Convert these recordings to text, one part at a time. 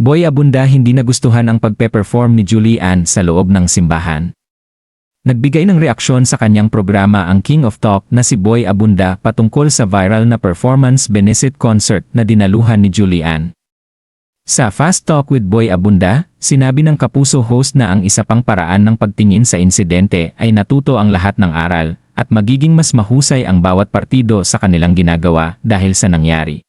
Boy Abunda hindi nagustuhan ang pagpe-perform ni Julian sa loob ng simbahan. Nagbigay ng reaksyon sa kanyang programa ang King of Talk na si Boy Abunda patungkol sa viral na performance Benefit concert na dinaluhan ni Julian. Sa Fast Talk with Boy Abunda, sinabi ng Kapuso host na ang isa pang paraan ng pagtingin sa insidente ay natuto ang lahat ng aral at magiging mas mahusay ang bawat partido sa kanilang ginagawa dahil sa nangyari.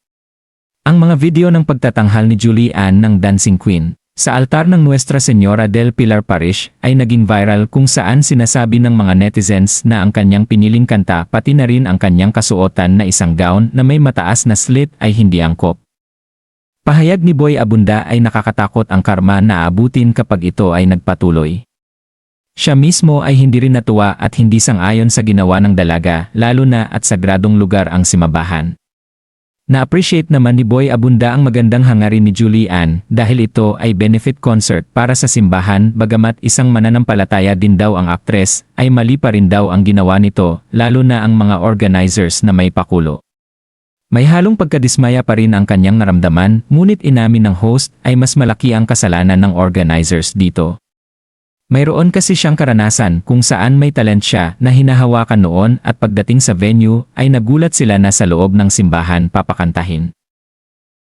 Ang mga video ng pagtatanghal ni Julian ng Dancing Queen sa altar ng Nuestra Señora del Pilar Parish ay naging viral kung saan sinasabi ng mga netizens na ang kanyang piniling kanta pati na rin ang kanyang kasuotan na isang gown na may mataas na slit ay hindi angkop. Pahayag ni Boy Abunda ay nakakatakot ang karma na aabutin kapag ito ay nagpatuloy. Siya mismo ay hindi rin natuwa at hindi sang-ayon sa ginawa ng dalaga lalo na at sagradong lugar ang simbahan. Na-appreciate naman ni Boy Abunda ang magandang hangarin ni Julian dahil ito ay benefit concert para sa simbahan bagamat isang mananampalataya din daw ang aktres ay mali pa rin daw ang ginawa nito lalo na ang mga organizers na may pakulo. May halong pagkadismaya pa rin ang kanyang naramdaman ngunit inamin ng host ay mas malaki ang kasalanan ng organizers dito. Mayroon kasi siyang karanasan kung saan may talent siya na hinahawakan noon at pagdating sa venue ay nagulat sila na sa loob ng simbahan papakantahin.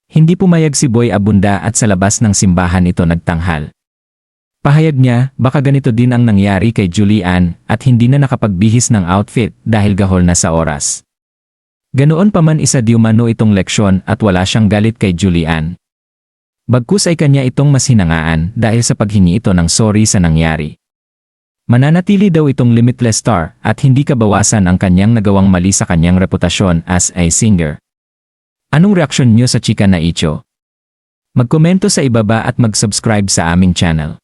Hindi pumayag si Boy Abunda at sa labas ng simbahan ito nagtanghal. Pahayag niya baka ganito din ang nangyari kay Julian at hindi na nakapagbihis ng outfit dahil gahol na sa oras. Ganoon pa man isa di umano itong leksyon at wala siyang galit kay Julian. Bagkus ay kanya itong mas hinangaan dahil sa paghingi ito ng sorry sa nangyari. Mananatili daw itong limitless star at hindi kabawasan ang kanyang nagawang mali sa kanyang reputasyon as a singer. Anong reaksyon niyo sa chika na ito? Magkomento sa ibaba at mag-subscribe sa aming channel.